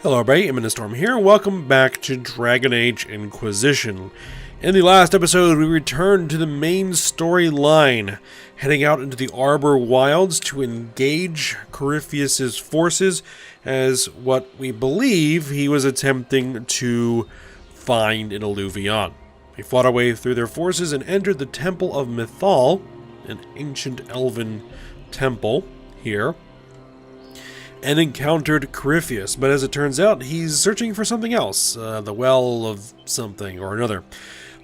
Hello everybody, I'm Storm here, welcome back to Dragon Age Inquisition. In the last episode, we returned to the main storyline, heading out into the Arbor Wilds to engage Corypheus' forces as what we believe he was attempting to find in Alluvion. We fought our way through their forces and entered the Temple of Mythal, an ancient elven temple here, and encountered Corypheus, but as it turns out, he's searching for something else, the well of something or another.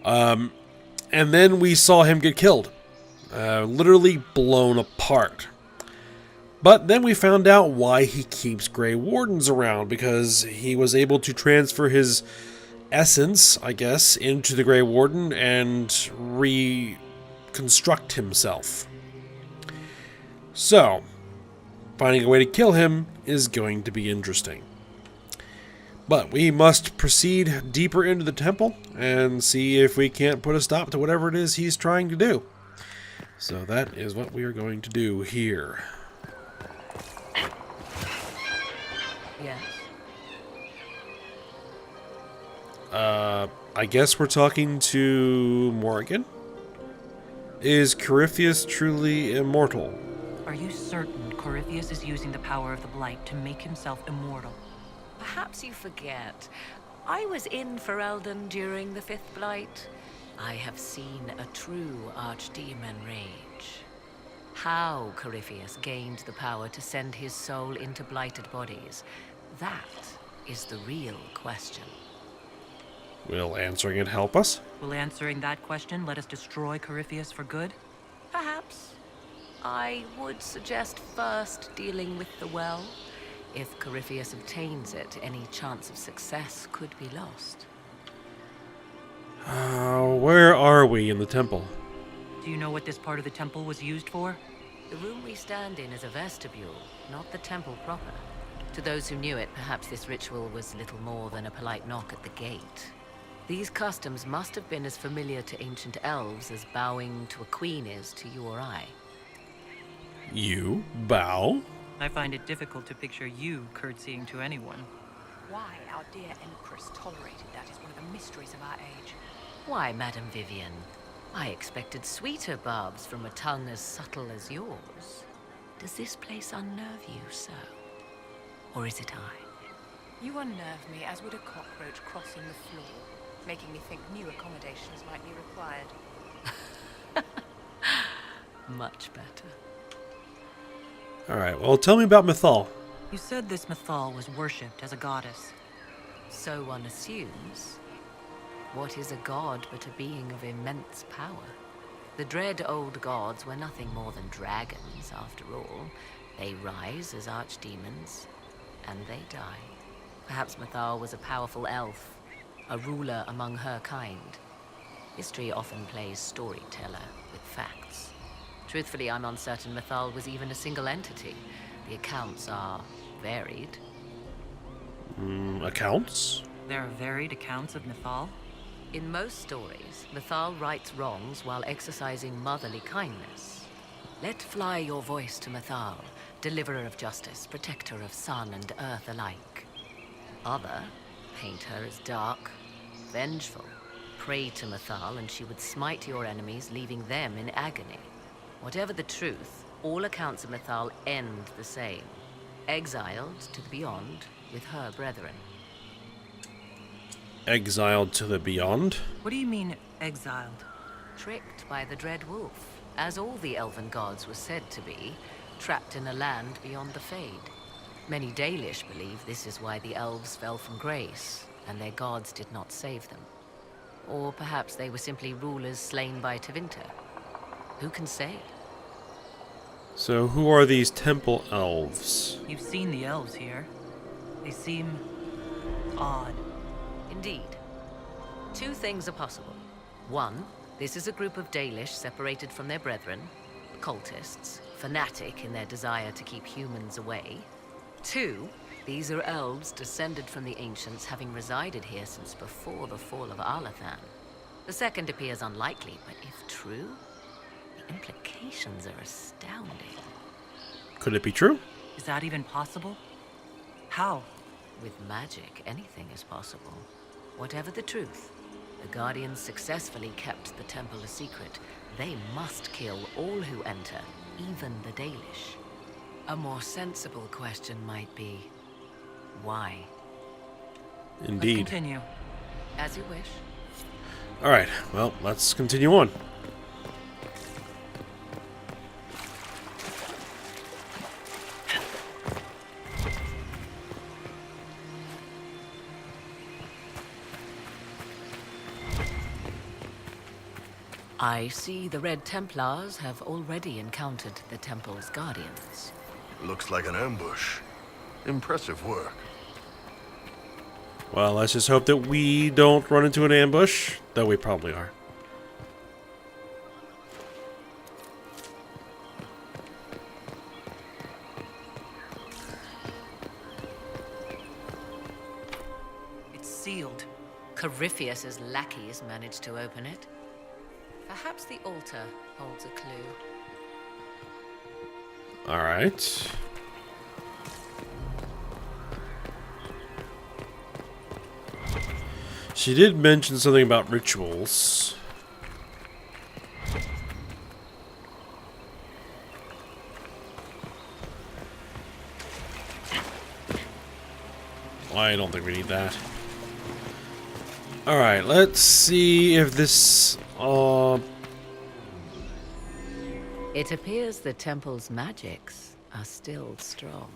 And then we saw him get killed, literally blown apart. But then we found out why he keeps Grey Wardens around, because he was able to transfer his essence, I guess, into the Grey Warden and reconstruct himself. So, finding a way to kill him is going to be interesting. But we must proceed deeper into the temple and see if we can't put a stop to whatever it is he's trying to do. So that is what we are going to do here. Yes. I guess we're talking to Morrigan? Is Corypheus truly immortal? Are you certain Corypheus is using the power of the Blight to make himself immortal? Perhaps you forget. I was in Ferelden during the Fifth Blight. I have seen a true archdemon rage. How Corypheus gained the power to send his soul into blighted bodies, that is the real question. Will answering it help us? Will answering that question let us destroy Corypheus for good? Perhaps. I would suggest first dealing with the well. If Corypheus obtains it, any chance of success could be lost. Where are we in the temple? Do you know what this part of the temple was used for? The room we stand in is a vestibule, not the temple proper. To those who knew it, perhaps this ritual was little more than a polite knock at the gate. These customs must have been as familiar to ancient elves as bowing to a queen is to you or I. You bow? I find it difficult to picture you curtsying to anyone. Why our dear Empress tolerated that is one of the mysteries of our age. Why, Madame Vivian, I expected sweeter barbs from a tongue as subtle as yours. Does this place unnerve you so? Or is it I? You unnerve me as would a cockroach crossing the floor, making me think new accommodations might be required. Much better. Alright, well tell me about Mythal. You said this Mythal was worshipped as a goddess. So one assumes. What is a god but a being of immense power? The dread old gods were nothing more than dragons, after all. They rise as archdemons, and they die. Perhaps Mythal was a powerful elf, a ruler among her kind. History often plays storyteller with facts. Truthfully, I'm uncertain Mythal was even a single entity. The accounts are varied. Accounts? There are varied accounts of Mythal. In most stories, Mythal rights wrongs while exercising motherly kindness. Let fly your voice to Mythal, deliverer of justice, protector of sun and earth alike. Other paint her as dark, vengeful. Pray to Mythal and she would smite your enemies, leaving them in agony. Whatever the truth, all accounts of Mythal end the same. Exiled to the beyond with her brethren. Exiled to the beyond? What do you mean, exiled? Tricked by the Dread Wolf, as all the elven gods were said to be, trapped in a land beyond the Fade. Many Dalish believe this is why the elves fell from grace, and their gods did not save them. Or perhaps they were simply rulers slain by Tevinter. Who can say? So who are these temple elves? You've seen the elves here. They seem odd. Indeed. Two things are possible. One, this is a group of Dalish separated from their brethren, cultists, fanatic in their desire to keep humans away. Two, these are elves descended from the ancients, having resided here since before the fall of Alathan. The second appears unlikely, but if true, the implications are astounding. Could it be true? Is that even possible? How? With magic, anything is possible. Whatever the truth, the Guardians successfully kept the temple a secret. They must kill all who enter, even the Dalish. A more sensible question might be, why? Indeed. Let's continue. As you wish. Alright, well, let's continue on. I see the Red Templars have already encountered the Temple's Guardians. Looks like an ambush. Impressive work. Well, let's just hope that we don't run into an ambush, though we probably are. It's sealed. Corypheus's lackeys managed to open it. Perhaps the altar holds a clue. Alright. She did mention something about rituals. I don't think we need that. Alright, let's see if this... It appears the temple's magics are still strong.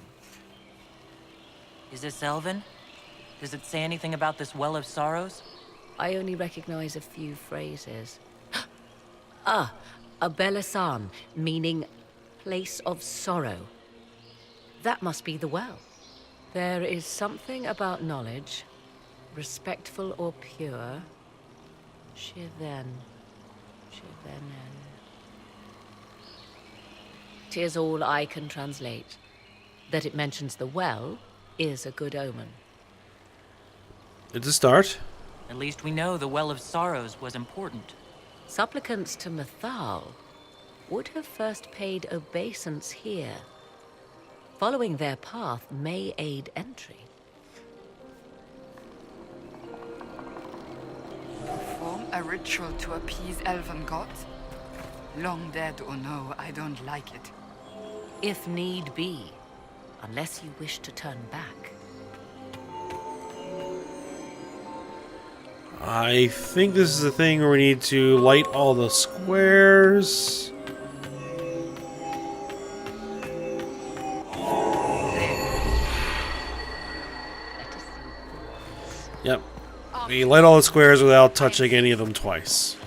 Is this Elven? Does it say anything about this Well of Sorrows? I only recognize a few phrases. Ah, a Belasan, meaning place of sorrow. That must be the well. There is something about knowledge, respectful or pure. Shiven. Shivenen. 'Tis all I can translate. That it mentions the well is a good omen. It's a start. At least we know the Well of Sorrows was important. Supplicants to Mythal would have first paid obeisance here. Following their path may aid entry. Perform a ritual to appease elven gods? Long dead or no, I don't like it. If need be, unless you wish to turn back. I think this is the thing where we need to light all the squares. Yep. We light all the squares without touching any of them twice.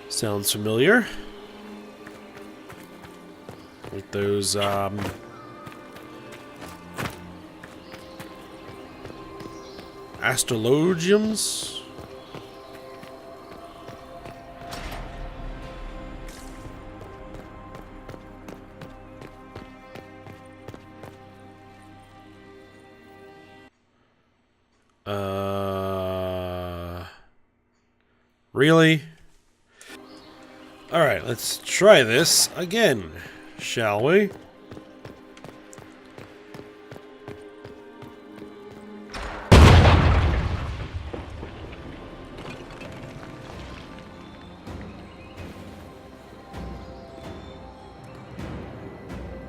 Sounds familiar. With those, astrologiums? Really? Alright, let's try this again, shall we?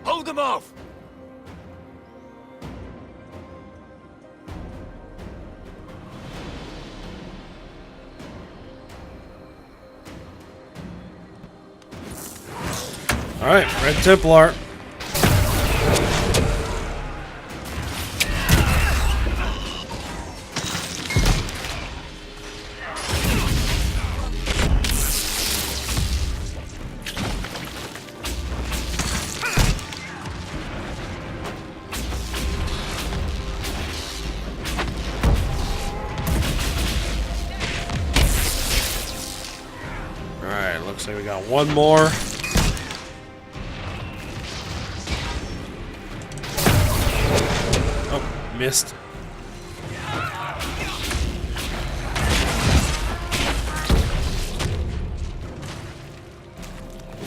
Hold them off! Alright, Red Templar. Alright, looks like we got one more. Missed.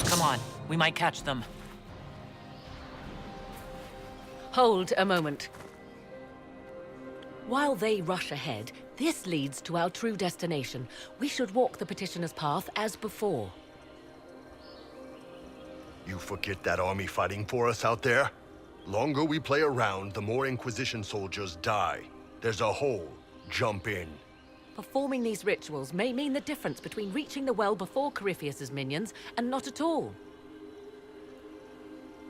Come on, we might catch them. Hold a moment. While they rush ahead, this leads to our true destination. We should walk the petitioner's path as before. You forget that army fighting for us out there? Longer we play around, the more Inquisition soldiers die. There's a hole. Jump in. Performing these rituals may mean the difference between reaching the well before Corypheus's minions and not at all.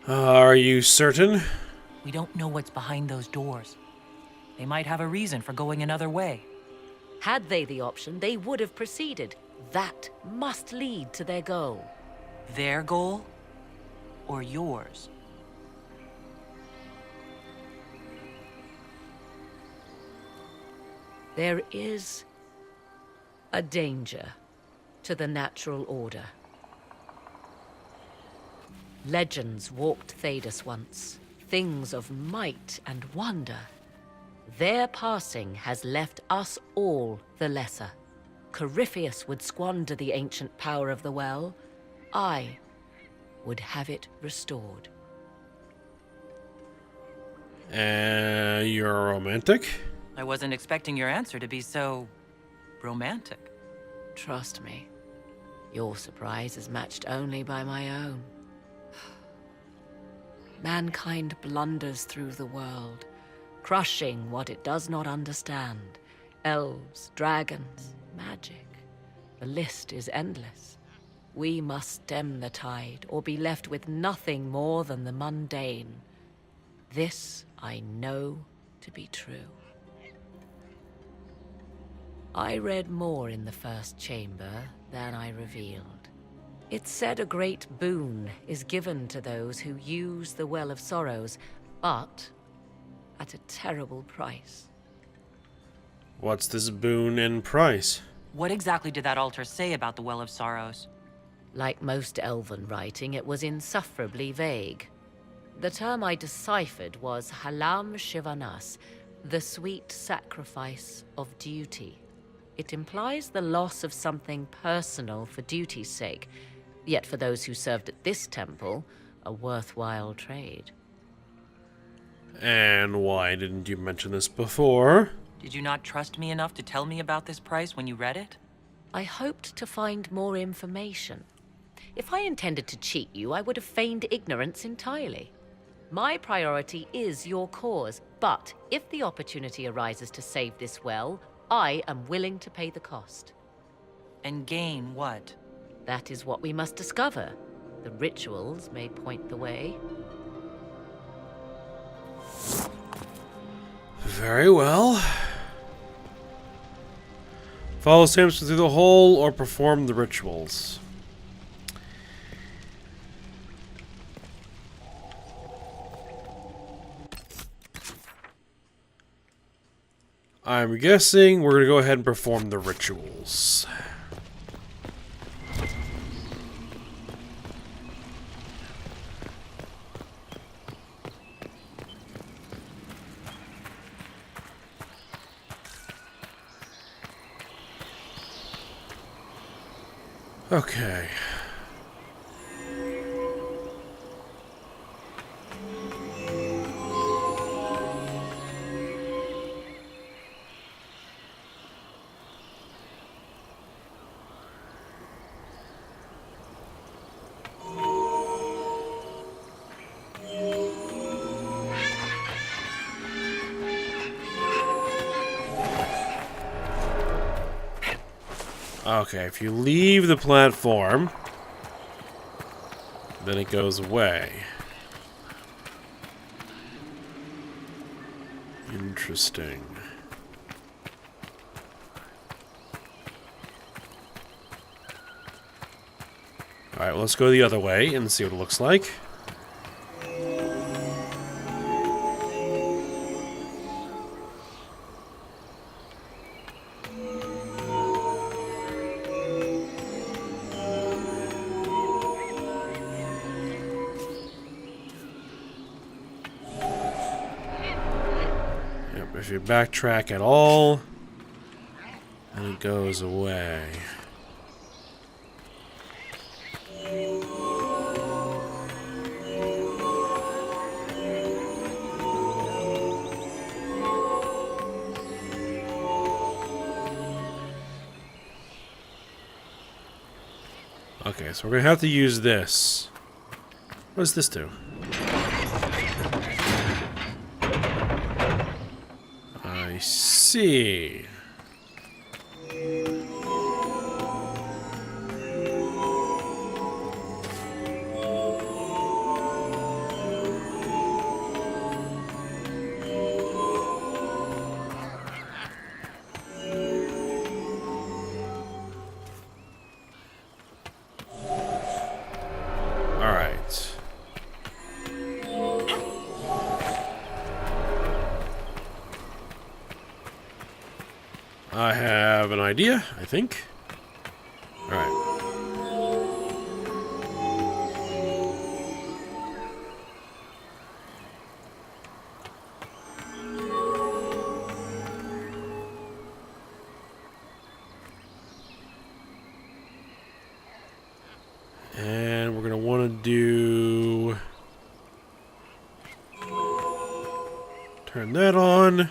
Are you certain? We don't know what's behind those doors. They might have a reason for going another way. Had they the option, they would have proceeded. That must lead to their goal. Their goal? Or yours? There is a danger to the natural order. Legends walked Thedas once, things of might and wonder. Their passing has left us all the lesser. Corypheus would squander the ancient power of the well. I would have it restored. You're romantic? I wasn't expecting your answer to be so... romantic. Trust me, your surprise is matched only by my own. Mankind blunders through the world, crushing what it does not understand. Elves, dragons, magic. The list is endless. We must stem the tide, or be left with nothing more than the mundane. This I know to be true. I read more in the first chamber than I revealed. It said a great boon is given to those who use the Well of Sorrows, but at a terrible price. What's this boon and price? What exactly did that altar say about the Well of Sorrows? Like most elven writing, it was insufferably vague. The term I deciphered was Halam Shivanas, the sweet sacrifice of duty. It implies the loss of something personal for duty's sake, yet for those who served at this temple, a worthwhile trade. And why didn't you mention this before? Did you not trust me enough to tell me about this price when you read it? I hoped to find more information. If I intended to cheat you, I would have feigned ignorance entirely. My priority is your cause, but if the opportunity arises to save this well, I am willing to pay the cost. And gain what? That is what we must discover. The rituals may point the way. Very well. Follow Samson through the hole or perform the rituals. I'm guessing we're going to go ahead and perform the rituals. Okay. Okay, if you leave the platform, then it goes away. Interesting. Alright, well, let's go the other way and see what it looks like. If you backtrack at all, then it goes away. Okay, so we're gonna have to use this. What does this do? I see. Alright. I have an idea, I think. Alright. And we're going to want to do... turn that on.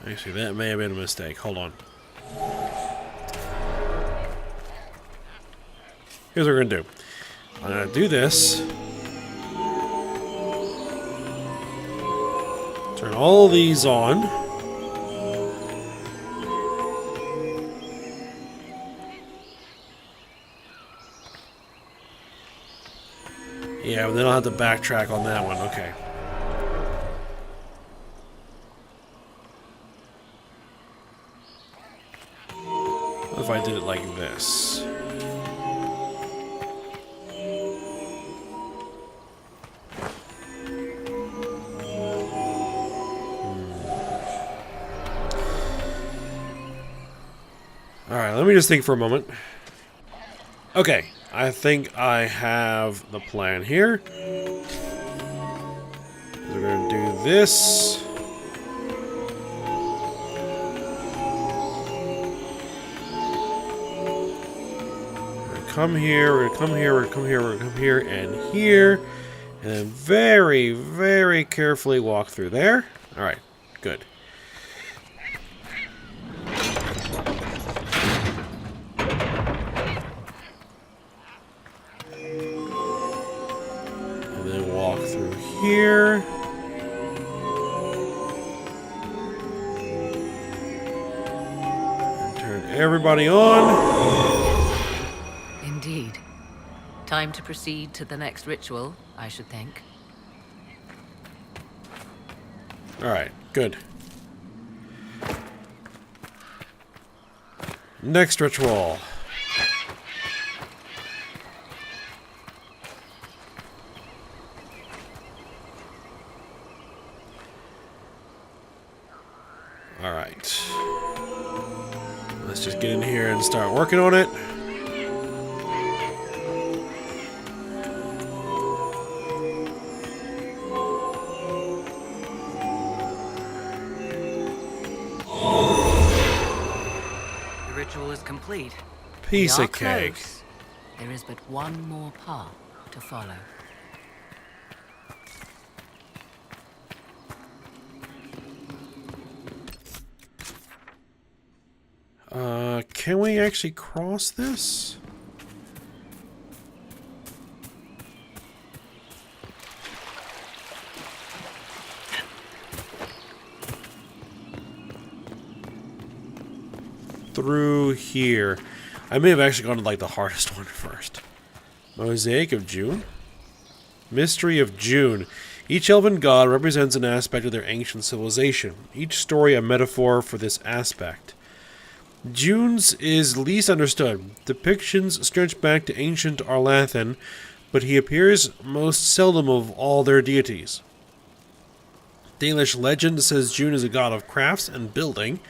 Actually, that may have been a mistake. Hold on. Here's what we're going to do. I'm going to do this. Turn all these on. Yeah, but then I'll have to backtrack on that one. Okay. What if I did it like this? Alright, let me just think for a moment. Okay, I think I have the plan here. We're going to do this. Come here, we're gonna come here, we're gonna come here, we're gonna come here, and here. And then very, very carefully walk through there. Alright, good. And then walk through here. And turn everybody on. Indeed. Time to proceed to the next ritual, I should think. Alright, good. Next ritual. Alright. Let's just get in here and start working on it. The ritual is complete. Piece We are of cake. close. There is but one more path to follow. Can we actually cross this? Through here. I may have actually gone to like the hardest one first. Mosaic of June? Mystery of June. Each elven god represents an aspect of their ancient civilization. Each story a metaphor for this aspect. June's is least understood. Depictions stretch back to ancient Arlathan, but he appears most seldom of all their deities. Dalish legend says June is a god of crafts and building,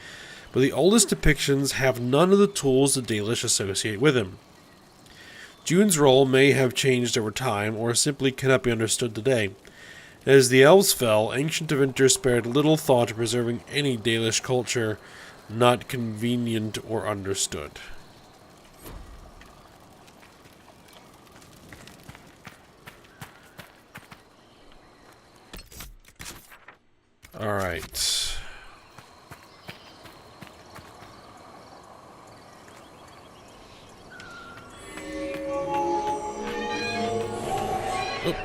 but the oldest depictions have none of the tools the Dalish associate with him. June's role may have changed over time, or simply cannot be understood today. As the elves fell, ancient inventors spared little thought to preserving any Dalish culture not convenient or understood. Alright. Oop.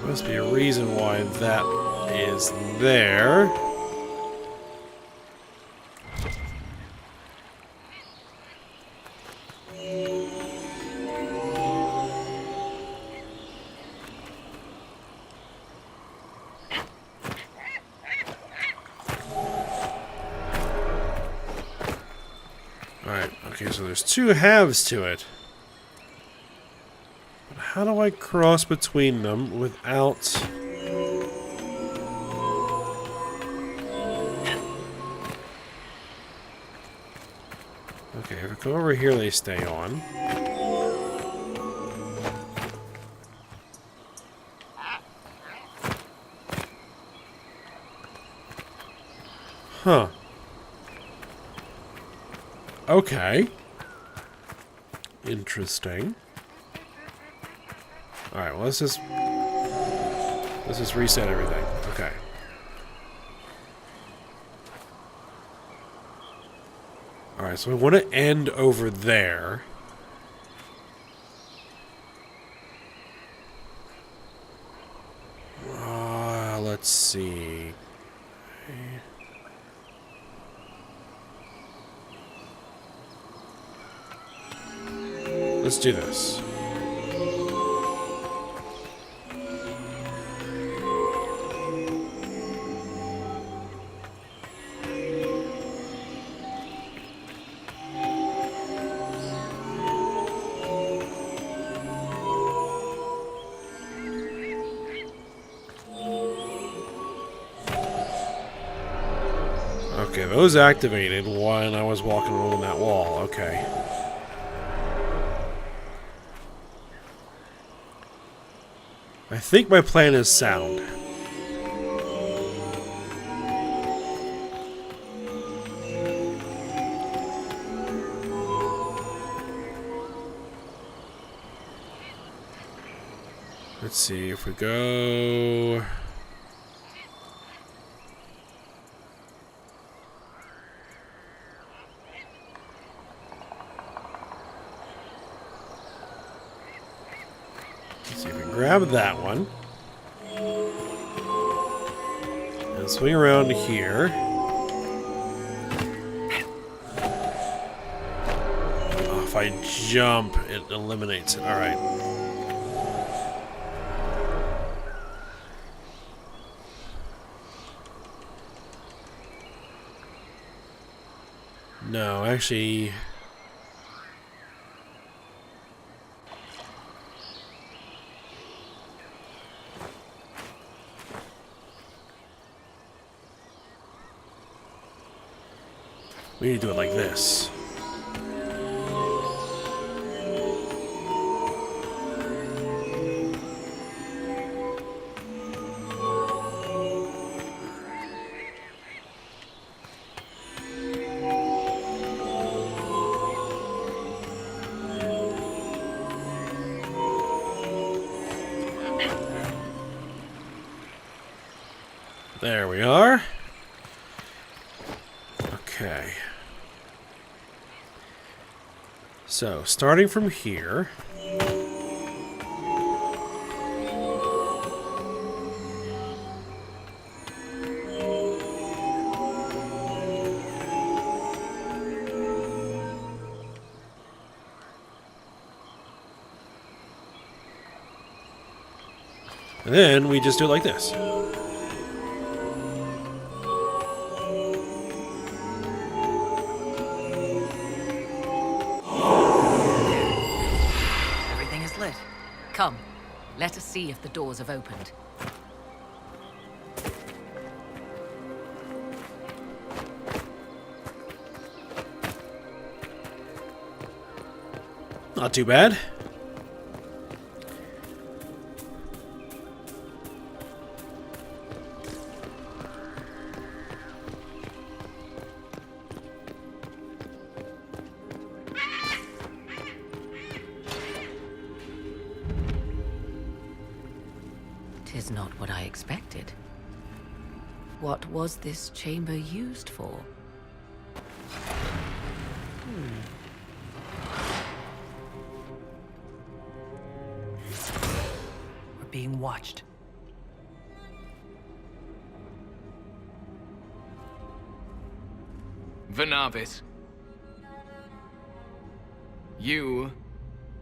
Must be a reason why that is there. Alright, okay, so there's two halves to it. But how do I cross between them without... Okay, if I go over here, they stay on. Huh. Okay. Interesting. Alright, well let's just reset everything. Okay. Alright, so I want to end over there. Let's see. Let's do this. Okay, those activated when I was walking along that wall. Okay. I think my plan is sound. Let's see if we go... Grab that one. And swing around here. Oh, if I jump, it eliminates it. Alright. No, actually... we need to do it like this. There we are. Okay. So, starting from here. And then we just do it like this. Come, let us see if the doors have opened. Not too bad. is not what I expected. What was this chamber used for? We're being watched. Venavis, you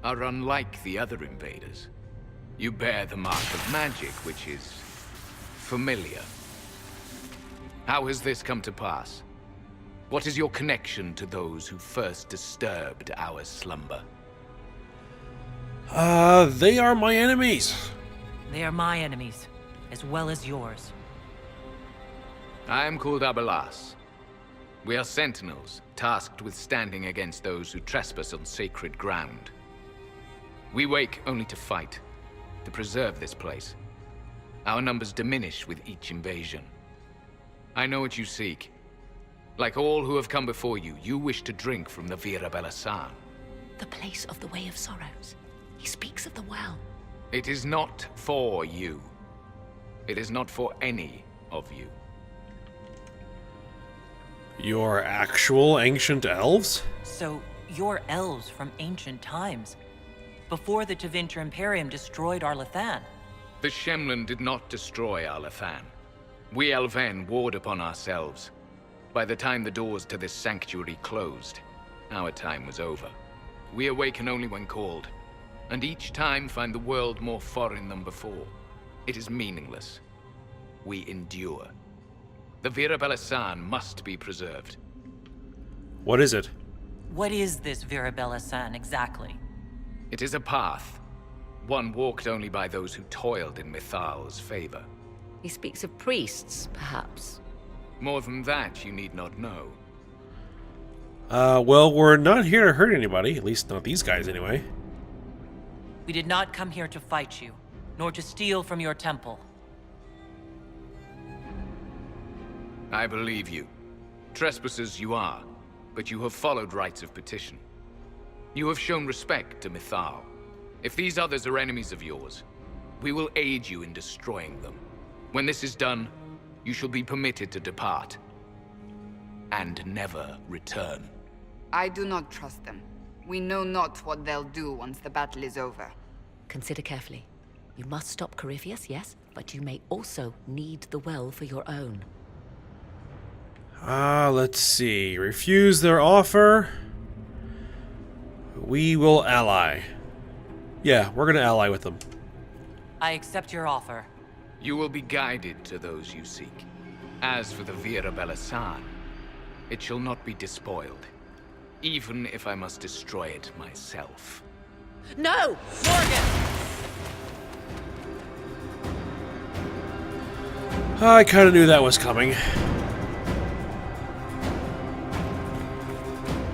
are unlike the other invaders. You bear the mark of magic, which is familiar. How has this come to pass? What is your connection to those who first disturbed our slumber? They are my enemies. They are my enemies, as well as yours. I am called Abelas. We are sentinels, tasked with standing against those who trespass on sacred ground. We wake only to fight, to preserve this place. Our numbers diminish with each invasion. I know what you seek. Like all who have come before you, you wish to drink from the Vira Belasan. The place of the Way of Sorrows. He speaks of the well. It is not for you. It is not for any of you. Your actual ancient elves? So, you're elves from ancient times, before the Tevinter Imperium destroyed Arlathan. The Shemlin did not destroy Arlathan. We Elven warred upon ourselves. By the time the doors to this sanctuary closed, our time was over. We awaken only when called, and each time find the world more foreign than before. It is meaningless. We endure. The Vira Belasan must be preserved. What is it? What is this Vira Belasan exactly? It is a path, one walked only by those who toiled in Mithal's favor. He speaks of priests, perhaps. More than that, you need not know. Well, we're not here to hurt anybody, at least not these guys anyway. We did not come here to fight you, nor to steal from your temple. I believe you. Trespassers you are, but you have followed rites of petition. You have shown respect to Mithal. If these others are enemies of yours, we will aid you in destroying them. When this is done, you shall be permitted to depart. And never return. I do not trust them. We know not what they'll do once the battle is over. Consider carefully. You must stop Corypheus, yes, but you may also need the well for your own. Let's see. Refuse their offer. We will ally. Yeah, we're gonna ally with them. I accept your offer. You will be guided to those you seek. As for the Vira Belasan, it shall not be despoiled, even if I must destroy it myself. No! Morgan! I kind of knew that was coming.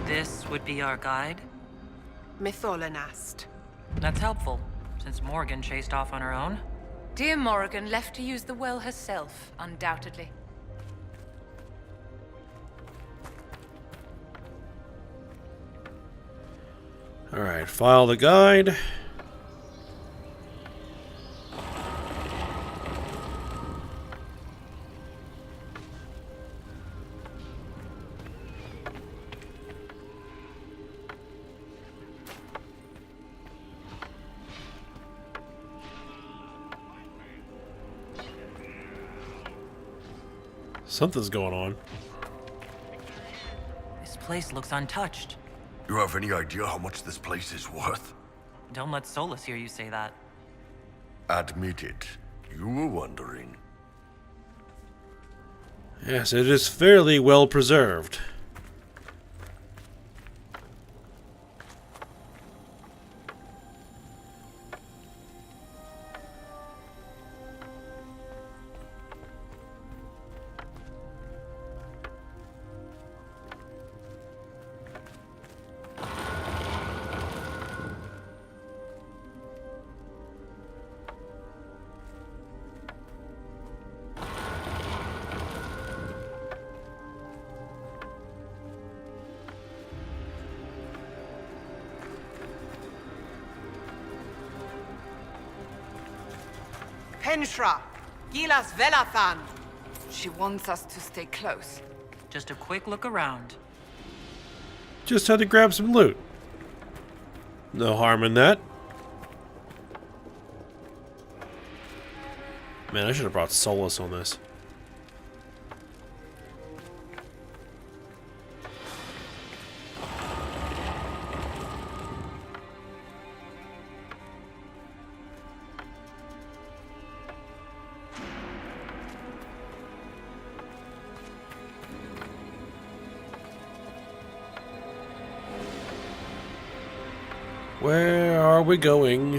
This would be our guide? Mitholan asked. That's helpful, since Morgan chased off on her own. Dear Morrigan left to use the well herself, undoubtedly. Alright, file the guide. Something's going on. This place looks untouched. You have any idea how much this place is worth? Don't let Solus hear you say that. Admit it. You were wondering. Yes, it is fairly well preserved. Penshra, Gilas Velathan. She wants us to stay close. Just a quick look around. Just had to grab some loot. No harm in that. Man, I should have brought Solus on this. Where are we going?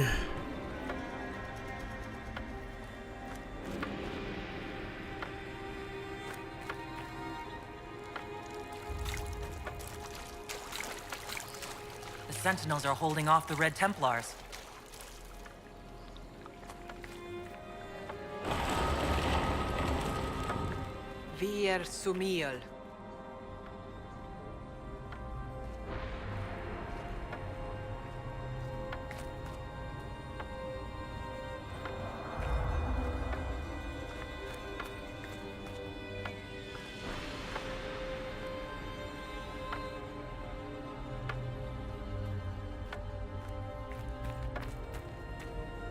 The Sentinels are holding off the Red Templars. Vir Sumiel.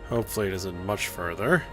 Hopefully it isn't much further.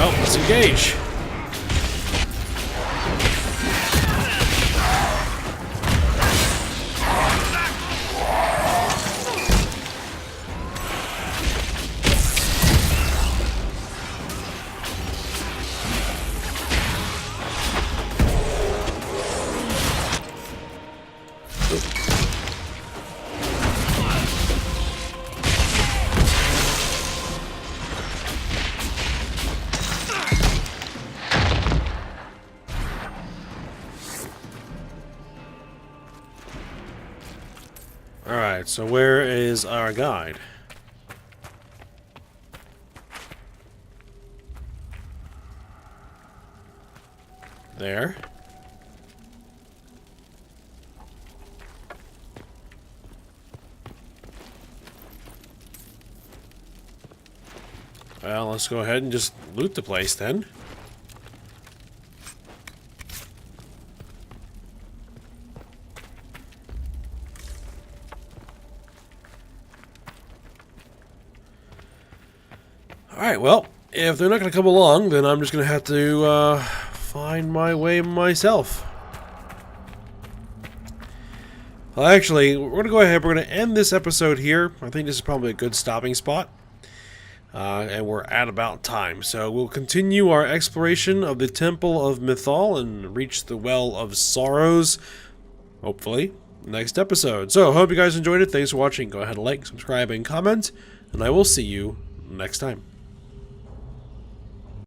Oh, let's engage. Alright, so where is our guide? There. Well, let's go ahead and just loot the place then. Alright, well, if they're not going to come along, then I'm just going to have to find my way myself. Well, actually, we're going to go ahead, we're going to end this episode here. I think this is probably a good stopping spot. And we're at about time. So we'll continue our exploration of the Temple of Mythal and reach the Well of Sorrows, hopefully, next episode. So, hope you guys enjoyed it. Thanks for watching. Go ahead and like, subscribe, and comment. And I will see you next time.